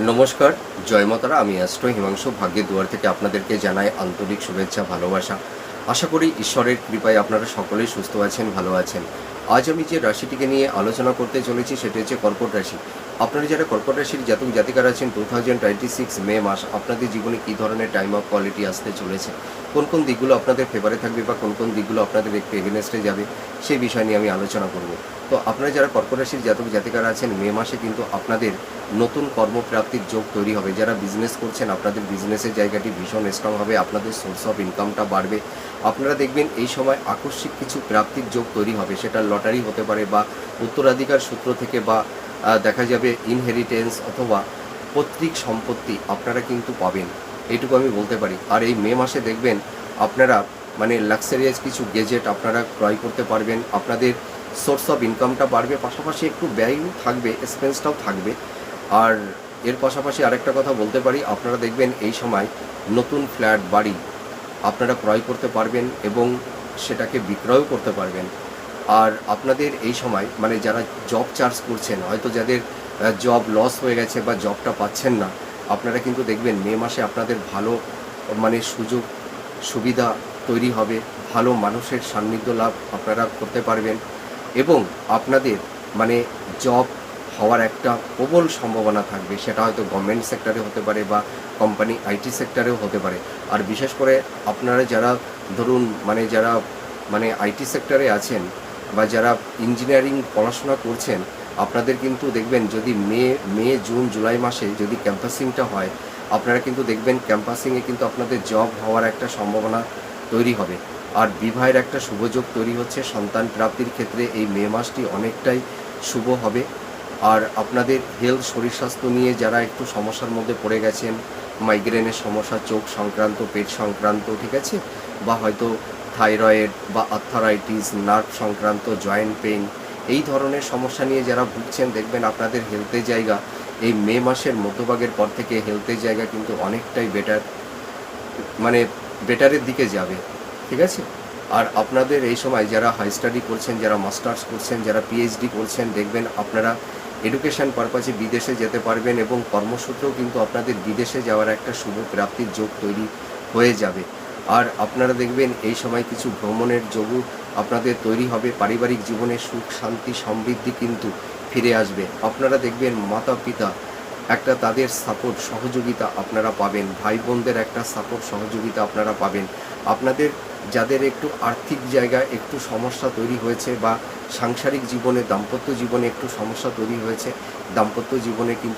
নমস্কার, জয় মাতারা। আমি অ্যাস্ট্রো হিমাংশু ভাগ্যের দুয়ার থেকে আপনাদেরকে জানাই আন্তরিক শুভেচ্ছা, ভালোবাসা। আশা করি ঈশ্বরের কৃপায় আপনারা সকলেই সুস্থ আছেন, ভালো আছেন। আজ আমি যে রাশিটিকে নিয়ে আলোচনা করতে চলেছি সেটি হচ্ছে কর্কট রাশি। আপনারা যারা কর্কট রাশির জাতক জাতিকার আছেন, 2026 মে মাস আপনাদের জীবনে কী ধরনের টাইম অফ কোয়ালিটি আসতে চলেছে, কোন কোন দিকগুলো আপনাদের ফেভারে থাকবে বা কোন কোন দিকগুলো আপনাদের একটু এগেনস্টে যাবে, সেই বিষয় নিয়ে আমি আলোচনা করব। তো আপনারা যারা কর্কট রাশির জাতক জাতিকারা আছেন, মে মাসে কিন্তু আপনাদের নতুন কর্মপ্রাপ্তির যোগ তৈরি হবে। যারা বিজনেস করছেন, আপনাদের বিজনেসের জায়গাটি ভীষণ স্ট্রং হবে, আপনাদের সোর্স অফ ইনকামটা বাড়বে। আপনারা দেখবেন এই সময় আকস্মিক কিছু প্রাপ্তির যোগ তৈরি হবে, সেটা লটারি হতে পারে বা উত্তরাধিকার সূত্র থেকে, বা দেখা যাবে ইনহেরিটেন্স অথবা পৈতৃক সম্পত্তি আপনারা কিন্তু পাবেন, এইটুকু আমি বলতে পারি। আর এই মে মাসে দেখবেন আপনারা লাক্সারিয়াস কিছু গেজেট আপনারা ক্রয় করতে পারবেন, আপনাদের সোর্স অফ ইনকামটা বাড়বে, পাশাপাশি একটু ব্যয়ও থাকবে, এক্সপেন্সটাও থাকবে। আর এর পাশাপাশি আরেকটা কথা বলতে পারি, আপনারা দেখবেন এই সময় নতুন ফ্ল্যাট বাড়ি আপনারা ক্রয় করতে পারবেন এবং সেটাকে বিক্রয়ও করতে পারবেন। আর আপনাদের এই সময় যারা জব চার্জ করছেন, হয়তো যাদের জব লস হয়ে গেছে বা জবটা পাচ্ছেন না, আপনারা কিন্তু দেখবেন মে মাসে আপনাদের ভালো সুযোগ সুবিধা তৈরি হবে, ভালো মানুষের সান্নিধ্য লাভ আপনারা করতে পারবেন এবং আপনাদের জব হওয়ার একটা প্রবল সম্ভাবনা থাকবে। সেটা হয়তো গভর্নমেন্ট সেক্টরে হতে পারে বা কোম্পানি আইটি সেক্টরেও হতে পারে। আর বিশেষ করে আপনারা যারা ধরুন যারা আইটি সেক্টরে আছেন বা যারা ইঞ্জিনিয়ারিং পড়াশোনা করছেন, আপনাদের কিন্তু দেখবেন যদি মে জুন জুলাই মাসে যদি ক্যাম্পাসিংটা হয়, আপনারা কিন্তু দেখবেন ক্যাম্পাসিংয়ে কিন্তু আপনাদের জব হওয়ার একটা সম্ভাবনা তৈরি হবে। আর বিবাহের একটা শুভযোগ তৈরি হচ্ছে, সন্তান প্রাপ্তির ক্ষেত্রে এই মে মাসটি অনেকটাই শুভ হবে। আর আপনাদের হেলথ, শরীর স্বাস্থ্য নিয়ে যারা একটু সমস্যার মধ্যে পড়ে গেছেন, মাইগ্রেনের সমস্যা, চোখ সংক্রান্ত, পেট সংক্রান্ত, ঠিক আছে, বা হয়তো থাইরয়েড বা আর্থারাইটিস, নার্ভ সংক্রান্ত, জয়েন্ট পেইন, এই ধরনের সমস্যা নিয়ে যারা ভুগছেন, দেখবেন আপনাদের হেলথের জায়গা এই মে মাসের মধ্যভাগের পর থেকে হেলথের জায়গা কিন্তু অনেকটাই বেটারের দিকে যাবে, ঠিক আছে। আর আপনাদের এই সময় যারা হাই স্টাডি করছেন, যারা মাস্টার্স করছেন, যারা পিএইচডি করছেন, দেখবেন আপনারা এডুকেশন পারপাসে বিদেশে যেতে পারবেন এবং কর্মসূত্রেও কিন্তু আপনাদের বিদেশে যাওয়ার একটা শুভ প্রাপ্তির যোগ তৈরি হয়ে যাবে। আর আপনারা দেখবেন এই সময় কিছু ভ্রমণের যোগও আপনাদের তৈরি হবে, পারিবারিক জীবনে সুখ, শান্তি, সমৃদ্ধি কিন্তু ফিরে আসবে। আপনারা দেখবেন মাতা পিতা একটা তাদের সাপোর্ট, সহযোগিতা আপনারা পাবেন, ভাই বোনদের একটা সাপোর্ট, সহযোগিতা আপনারা পাবেন। আপনাদের যাদের একটু আর্থিক জায়গায় একটু সমস্যা তৈরি হয়েছে বা সাংসারিক জীবনে, দাম্পত্য জীবনে একটু সমস্যা তৈরি হয়েছে, দাম্পত্য জীবনে কিন্তু